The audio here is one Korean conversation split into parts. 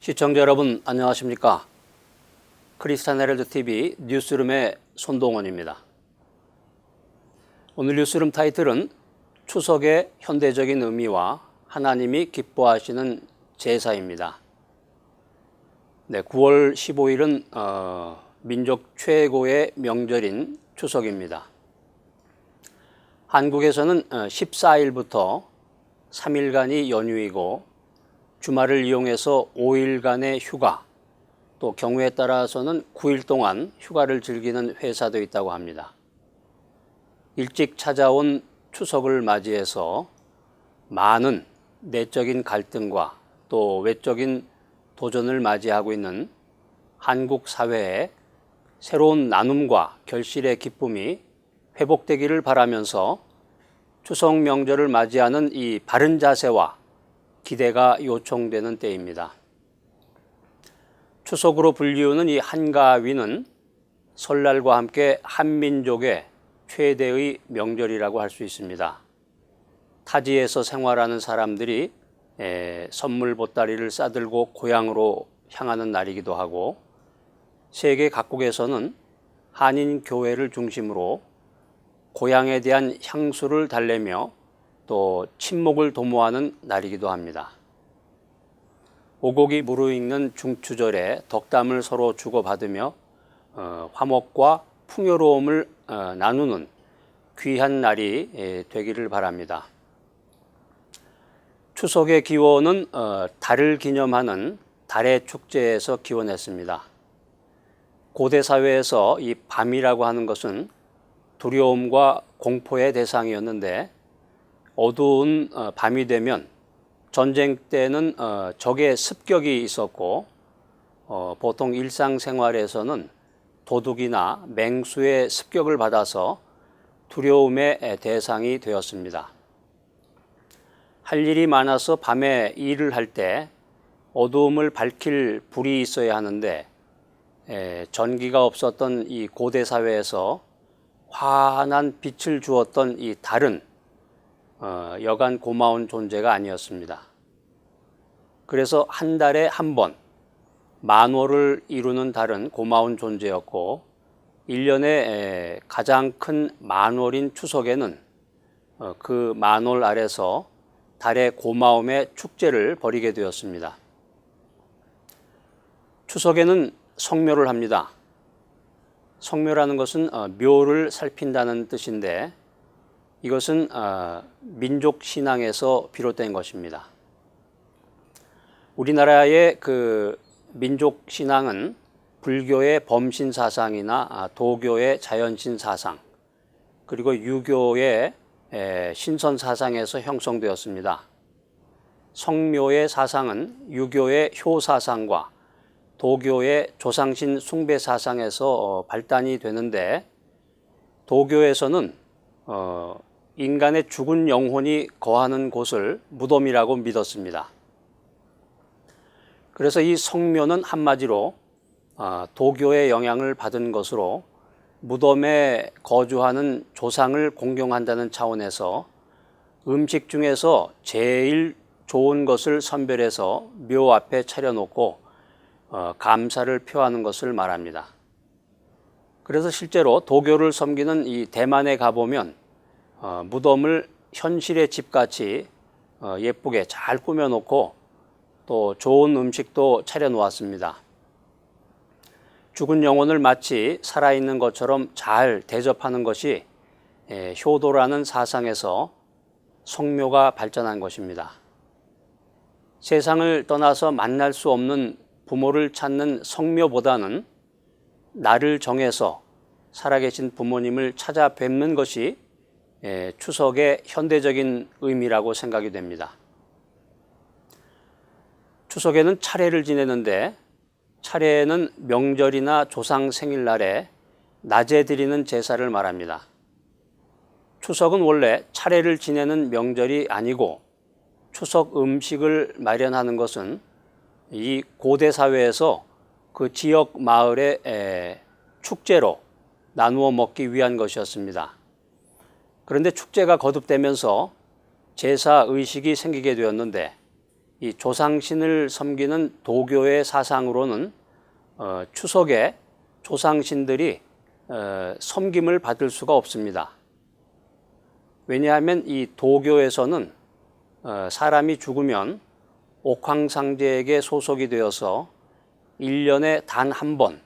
시청자 여러분 안녕하십니까? 크리스찬 헤럴드 TV 뉴스룸의 손동원입니다. 오늘 뉴스룸 타이틀은 추석의 현대적인 의미와 하나님이 기뻐하시는 제사입니다. 9월 15일은 민족 최고의 명절인 추석입니다. 한국에서는 14일부터 3일간이 연휴이고 주말을 이용해서 5일간의 휴가, 또 경우에 따라서는 9일 동안 휴가를 즐기는 회사도 있다고 합니다. 일찍 찾아온 추석을 맞이해서 많은 내적인 갈등과 또 외적인 도전을 맞이하고 있는 한국 사회에 새로운 나눔과 결실의 기쁨이 회복되기를 바라면서 추석 명절을 맞이하는 이 바른 자세와 기대가 요청되는 때입니다. 추석으로 불리우는 이 한가위는 설날과 함께 한민족의 최대의 명절이라고 할 수 있습니다. 타지에서 생활하는 사람들이 선물 보따리를 싸들고 고향으로 향하는 날이기도 하고, 세계 각국에서는 한인 교회를 중심으로 고향에 대한 향수를 달래며 또 친목을 도모하는 날이기도 합니다. 오곡이 무르익는 중추절에 덕담을 서로 주고받으며 화목과 풍요로움을 나누는 귀한 날이 되기를 바랍니다. 추석의 기원은 달을 기념하는 달의 축제에서 기원했습니다. 고대 사회에서 이 밤이라고 하는 것은 두려움과 공포의 대상이었는데, 어두운 밤이 되면 전쟁 때는 적의 습격이 있었고, 보통 일상생활에서는 도둑이나 맹수의 습격을 받아서 두려움의 대상이 되었습니다. 할 일이 많아서 밤에 일을 할 때 어두움을 밝힐 불이 있어야 하는데, 전기가 없었던 이 고대 사회에서 환한 빛을 주었던 이 달은 여간 고마운 존재가 아니었습니다. 그래서 한 달에 한 번 만월을 이루는 달은 고마운 존재였고, 1년에 가장 큰 만월인 추석에는 그 만월 아래서 달의 고마움의 축제를 벌이게 되었습니다. 추석에는 성묘를 합니다. 성묘라는 것은 묘를 살핀다는 뜻인데, 이것은 민족 신앙에서 비롯된 것입니다. 우리나라의 그 민족 신앙은 불교의 범신 사상이나 도교의 자연신 사상, 그리고 유교의 신선 사상에서 형성되었습니다. 성묘의 사상은 유교의 효 사상과 도교의 조상신 숭배 사상에서 발단이 되는데, 도교에서는 인간의 죽은 영혼이 거하는 곳을 무덤이라고 믿었습니다. 그래서 이 성묘는 한마디로 도교의 영향을 받은 것으로 무덤에 거주하는 조상을 공경한다는 차원에서 음식 중에서 제일 좋은 것을 선별해서 묘 앞에 차려놓고 감사를 표하는 것을 말합니다. 그래서 실제로 도교를 섬기는 이 대만에 가보면 무덤을 현실의 집같이 예쁘게 잘 꾸며놓고 또 좋은 음식도 차려놓았습니다. 죽은 영혼을 마치 살아있는 것처럼 잘 대접하는 것이 효도라는 사상에서 성묘가 발전한 것입니다. 세상을 떠나서 만날 수 없는 부모를 찾는 성묘보다는 날을 정해서 살아계신 부모님을 찾아뵙는 것이 추석의 현대적인 의미라고 생각이 됩니다. 추석에는 차례를 지내는데, 차례는 명절이나 조상 생일날에 낮에 드리는 제사를 말합니다. 추석은 원래 차례를 지내는 명절이 아니고, 추석 음식을 마련하는 것은 이 고대 사회에서 그 지역 마을의 축제로 나누어 먹기 위한 것이었습니다. 그런데 축제가 거듭되면서 제사 의식이 생기게 되었는데, 이 조상신을 섬기는 도교의 사상으로는 추석에 조상신들이 섬김을 받을 수가 없습니다. 왜냐하면 이 도교에서는 사람이 죽으면 옥황상제에게 소속이 되어서 1년에 단 한 번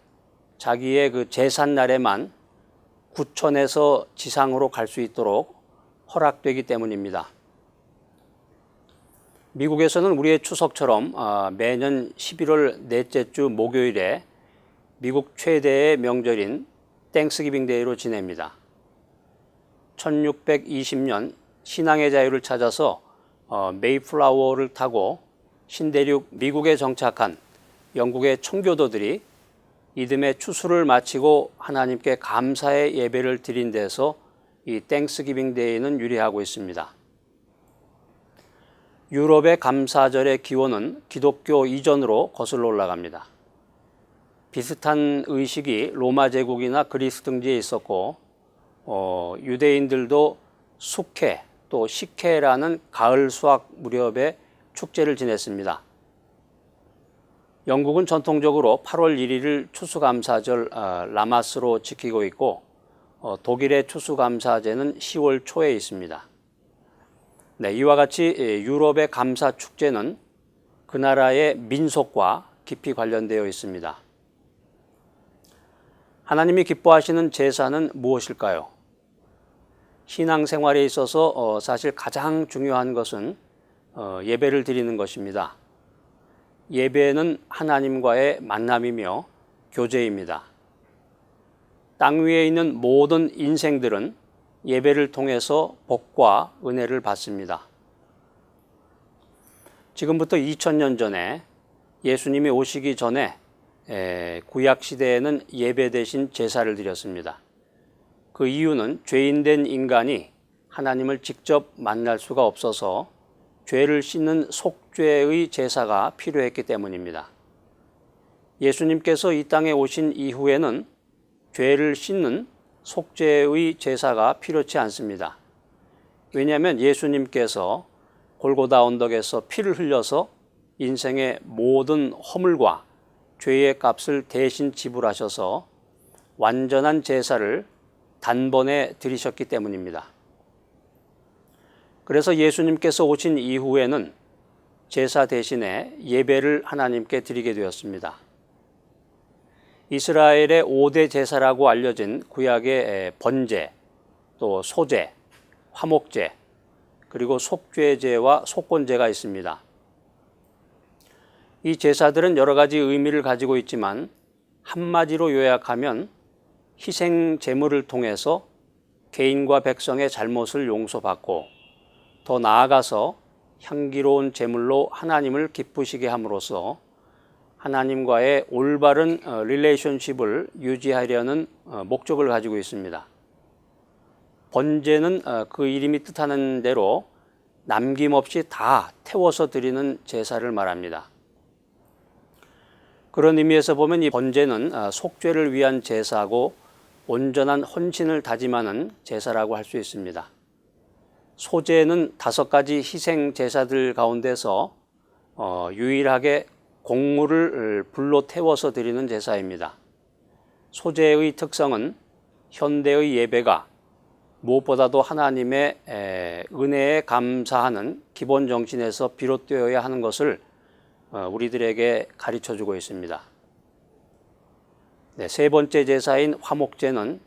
자기의 그 제삿날에만 구천에서 지상으로 갈 수 있도록 허락되기 때문입니다. 미국에서는 우리의 추석처럼 매년 11월 넷째 주 목요일에 미국 최대의 명절인 땡스기빙 데이로 지냅니다. 1620년 신앙의 자유를 찾아서 메이플라워를 타고 신대륙 미국에 정착한 영국의 청교도들이 이듬해 추수를 마치고 하나님께 감사의 예배를 드린 데서 이 땡스기빙 데이는 유래하고 있습니다. 유럽의 감사절의 기원은 기독교 이전으로 거슬러 올라갑니다. 비슷한 의식이 로마 제국이나 그리스 등지에 있었고 유대인들도 숙회 또 식회라는 가을 수확 무렵에 축제를 지냈습니다. 영국은 전통적으로 8월 1일을 추수감사절 라마스로 지키고 있고 독일의 추수감사제는 10월 초에 있습니다. 네, 이와 같이 유럽의 감사 축제는 그 나라의 민속과 깊이 관련되어 있습니다. 하나님이 기뻐하시는 제사는 무엇일까요? 신앙생활에 있어서 사실 가장 중요한 것은 예배를 드리는 것입니다. 예배는 하나님과의 만남이며 교제입니다. 땅 위에 있는 모든 인생들은 예배를 통해서 복과 은혜를 받습니다. 지금부터 2000년 전에 예수님이 오시기 전에 구약 시대에는 예배 대신 제사를 드렸습니다. 그 이유는 죄인된 인간이 하나님을 직접 만날 수가 없어서 죄를 씻는 속죄의 제사가 필요했기 때문입니다. 예수님께서 이 땅에 오신 이후에는 죄를 씻는 속죄의 제사가 필요치 않습니다. 왜냐하면 예수님께서 골고다 언덕에서 피를 흘려서 인생의 모든 허물과 죄의 값을 대신 지불하셔서 완전한 제사를 단번에 드리셨기 때문입니다. 그래서 예수님께서 오신 이후에는 제사 대신에 예배를 하나님께 드리게 되었습니다. 이스라엘의 5대 제사라고 알려진 구약의 번제, 또 소제, 화목제, 그리고 속죄제와 속건제가 있습니다. 이 제사들은 여러 가지 의미를 가지고 있지만 한마디로 요약하면 희생 제물을 통해서 개인과 백성의 잘못을 용서받고 더 나아가서 향기로운 제물로 하나님을 기쁘시게 함으로써 하나님과의 올바른 릴레이션십을 유지하려는 목적을 가지고 있습니다. 번제는 그 이름이 뜻하는 대로 남김없이 다 태워서 드리는 제사를 말합니다. 그런 의미에서 보면 이 번제는 속죄를 위한 제사고 온전한 헌신을 다짐하는 제사라고 할 수 있습니다. 소제는 5가지 희생 제사들 가운데서 유일하게 곡물을 불로 태워서 드리는 제사입니다. 소제의 특성은 현대의 예배가 무엇보다도 하나님의 은혜에 감사하는 기본 정신에서 비롯되어야 하는 것을 우리들에게 가르쳐주고 있습니다. 네, 세 번째 제사인 화목제는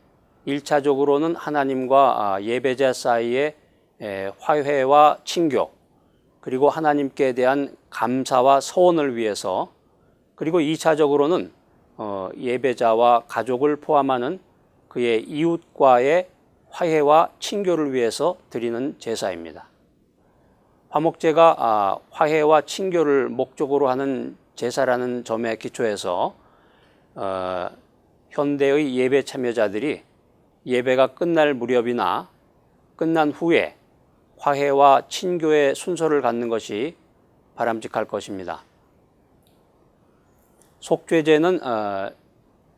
1차적으로는 하나님과 예배자 사이의 화해와 친교, 그리고 하나님께 대한 감사와 서원을 위해서, 그리고 2차적으로는 예배자와 가족을 포함하는 그의 이웃과의 화해와 친교를 위해서 드리는 제사입니다. 화목제가 화해와 친교를 목적으로 하는 제사라는 점에 기초해서 현대의 예배 참여자들이 예배가 끝날 무렵이나 끝난 후에 화해와 친교의 순서를 갖는 것이 바람직할 것입니다. 속죄제는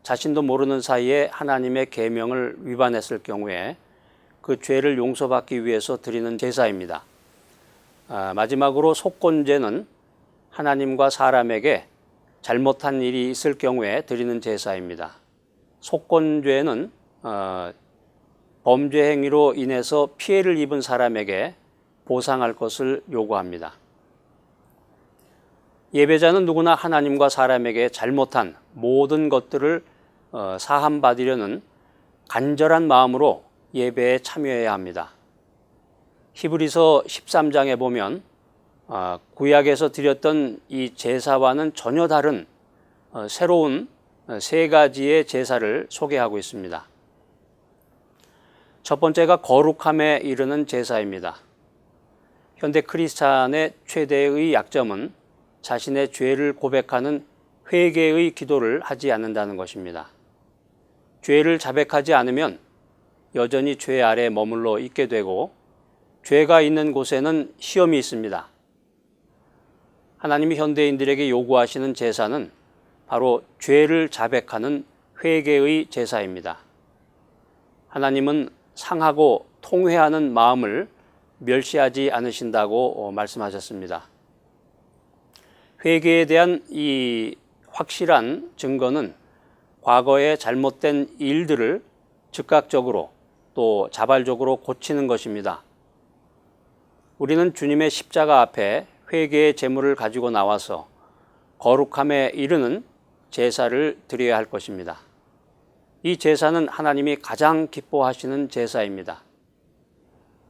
자신도 모르는 사이에 하나님의 계명을 위반했을 경우에 그 죄를 용서받기 위해서 드리는 제사입니다. 마지막으로 속건제는 하나님과 사람에게 잘못한 일이 있을 경우에 드리는 제사입니다. 속건죄는 범죄 행위로 인해서 피해를 입은 사람에게 보상할 것을 요구합니다. 예배자는 누구나 하나님과 사람에게 잘못한 모든 것들을 사함받으려는 간절한 마음으로 예배에 참여해야 합니다. 히브리서 13장에 보면 구약에서 드렸던 이 제사와는 전혀 다른 새로운 세 가지의 제사를 소개하고 있습니다. 첫 번째가 거룩함에 이르는 제사입니다. 현대 크리스찬의 최대의 약점은 자신의 죄를 고백하는 회개의 기도를 하지 않는다는 것입니다. 죄를 자백하지 않으면 여전히 죄 아래 머물러 있게 되고 죄가 있는 곳에는 시험이 있습니다. 하나님이 현대인들에게 요구하시는 제사는 바로 죄를 자백하는 회개의 제사입니다. 하나님은 상하고 통회하는 마음을 멸시하지 않으신다고 말씀하셨습니다. 회개에 대한 이 확실한 증거는 과거의 잘못된 일들을 즉각적으로 또 자발적으로 고치는 것입니다. 우리는 주님의 십자가 앞에 회개의 제물을 가지고 나와서 거룩함에 이르는 제사를 드려야 할 것입니다. 이 제사는 하나님이 가장 기뻐하시는 제사입니다.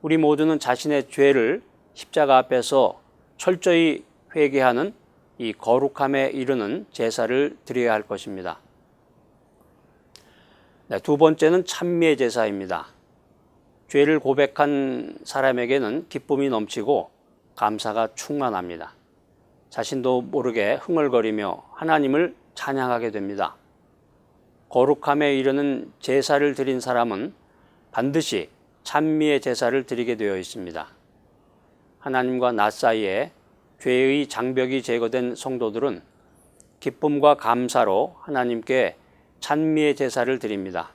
우리 모두는 자신의 죄를 십자가 앞에서 철저히 회개하는 이 거룩함에 이르는 제사를 드려야 할 것입니다. 두 번째는 찬미의 제사입니다. 죄를 고백한 사람에게는 기쁨이 넘치고 감사가 충만합니다. 자신도 모르게 흥얼거리며 하나님을 찬양하게 됩니다. 거룩함에 이르는 제사를 드린 사람은 반드시 찬미의 제사를 드리게 되어 있습니다. 하나님과 나 사이에 죄의 장벽이 제거된 성도들은 기쁨과 감사로 하나님께 찬미의 제사를 드립니다.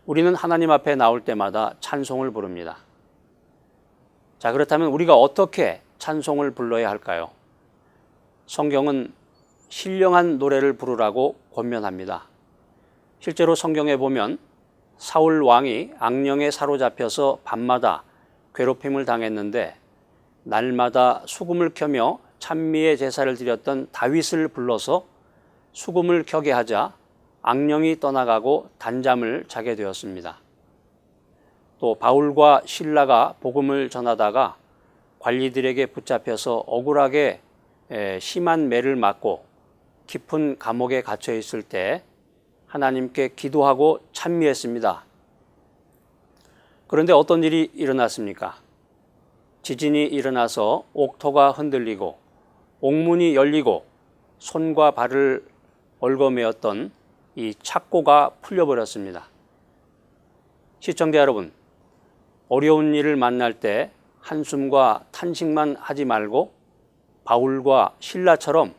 우리는 하나님 앞에 나올 때마다 찬송을 부릅니다. 자, 그렇다면 우리가 어떻게 찬송을 불러야 할까요? 성경은 신령한 노래를 부르라고 권면합니다. 실제로 성경에 보면 사울 왕이 악령에 사로잡혀서 밤마다 괴롭힘을 당했는데 날마다 수금을 켜며 찬미의 제사를 드렸던 다윗을 불러서 수금을 켜게 하자 악령이 떠나가고 단잠을 자게 되었습니다. 또 바울과 실라가 복음을 전하다가 관리들에게 붙잡혀서 억울하게 심한 매를 맞고 깊은 감옥에 갇혀 있을 때 하나님께 기도하고 찬미했습니다. 그런데 어떤 일이 일어났습니까? 지진이 일어나서 옥토가 흔들리고 옥문이 열리고 손과 발을 얽어매었던 이 착고가 풀려버렸습니다. 시청자 여러분, 어려운 일을 만날 때 한숨과 탄식만 하지 말고 바울과 실라처럼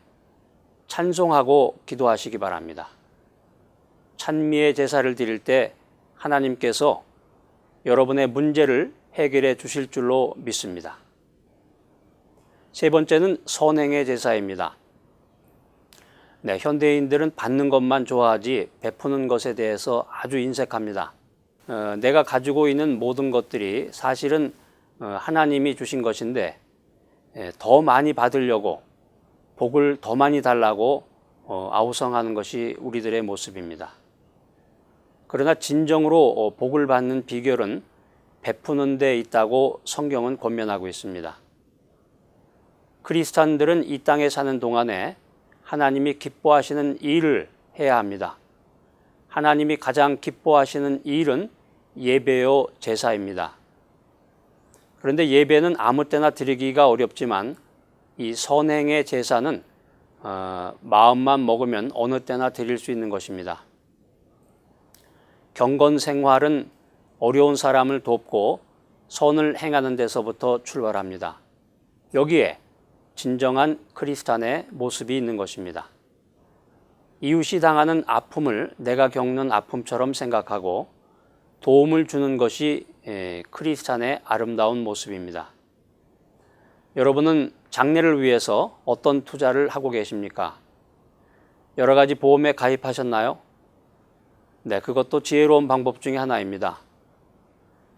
찬송하고 기도하시기 바랍니다. 찬미의 제사를 드릴 때 하나님께서 여러분의 문제를 해결해 주실 줄로 믿습니다. 세 번째는 선행의 제사입니다. 현대인들은 받는 것만 좋아하지 베푸는 것에 대해서 아주 인색합니다. 내가 가지고 있는 모든 것들이 사실은 하나님이 주신 것인데 더 많이 받으려고 복을 더 많이 달라고 아우성하는 것이 우리들의 모습입니다. 그러나 진정으로 복을 받는 비결은 베푸는 데 있다고 성경은 권면하고 있습니다. 크리스찬들은 이 땅에 사는 동안에 하나님이 기뻐하시는 일을 해야 합니다. 하나님이 가장 기뻐하시는 일은 예배요 제사입니다. 그런데 예배는 아무 때나 드리기가 어렵지만 이 선행의 제사는 마음만 먹으면 어느 때나 드릴 수 있는 것입니다. 경건 생활은 어려운 사람을 돕고 선을 행하는 데서부터 출발합니다. 여기에 진정한 크리스찬의 모습이 있는 것입니다. 이웃이 당하는 아픔을 내가 겪는 아픔처럼 생각하고 도움을 주는 것이 크리스찬의 아름다운 모습입니다. 여러분은 장래를 위해서 어떤 투자를 하고 계십니까? 여러 가지 보험에 가입하셨나요? 네, 그것도 지혜로운 방법 중에 하나입니다.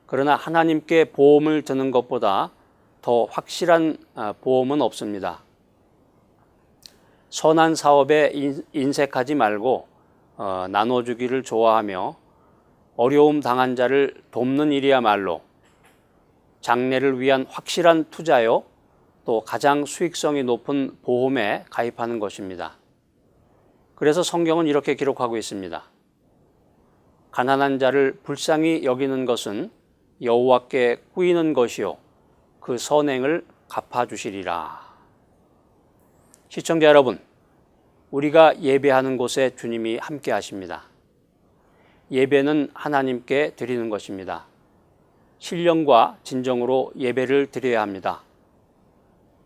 그러나 하나님께 보험을 드는 것보다 더 확실한 보험은 없습니다. 선한 사업에 인색하지 말고 나눠주기를 좋아하며 어려움 당한 자를 돕는 일이야말로 장래를 위한 확실한 투자요, 또 가장 수익성이 높은 보험에 가입하는 것입니다. 그래서 성경은 이렇게 기록하고 있습니다. 가난한 자를 불쌍히 여기는 것은 여호와께 꾸이는 것이요 그 선행을 갚아주시리라. 시청자 여러분, 우리가 예배하는 곳에 주님이 함께 하십니다. 예배는 하나님께 드리는 것입니다. 신령과 진정으로 예배를 드려야 합니다.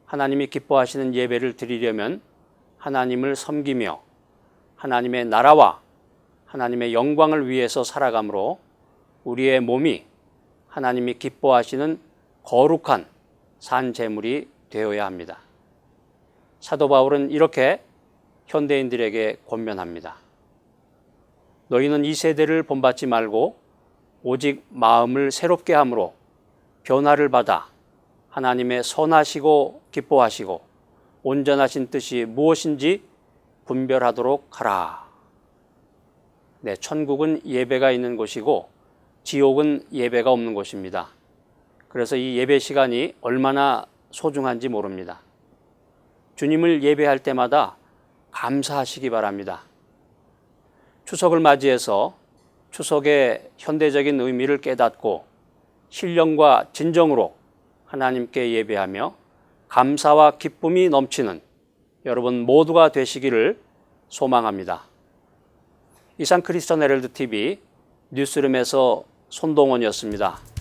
하나님이 기뻐하시는 예배를 드리려면 하나님을 섬기며 하나님의 나라와 하나님의 영광을 위해서 살아가므로 우리의 몸이 하나님이 기뻐하시는 거룩한 산 제물이 되어야 합니다. 사도 바울은 이렇게 현대인들에게 권면합니다. 너희는 이 세대를 본받지 말고 오직 마음을 새롭게 함으로 변화를 받아 하나님의 선하시고 기뻐하시고 온전하신 뜻이 무엇인지 분별하도록 하라. 네, 천국은 예배가 있는 곳이고 지옥은 예배가 없는 곳입니다. 그래서 이 예배 시간이 얼마나 소중한지 모릅니다. 주님을 예배할 때마다 감사하시기 바랍니다. 추석을 맞이해서 추석의 현대적인 의미를 깨닫고 신령과 진정으로 하나님께 예배하며 감사와 기쁨이 넘치는 여러분 모두가 되시기를 소망합니다. 이상 크리스천 헤럴드 TV 뉴스룸에서 손동원이었습니다.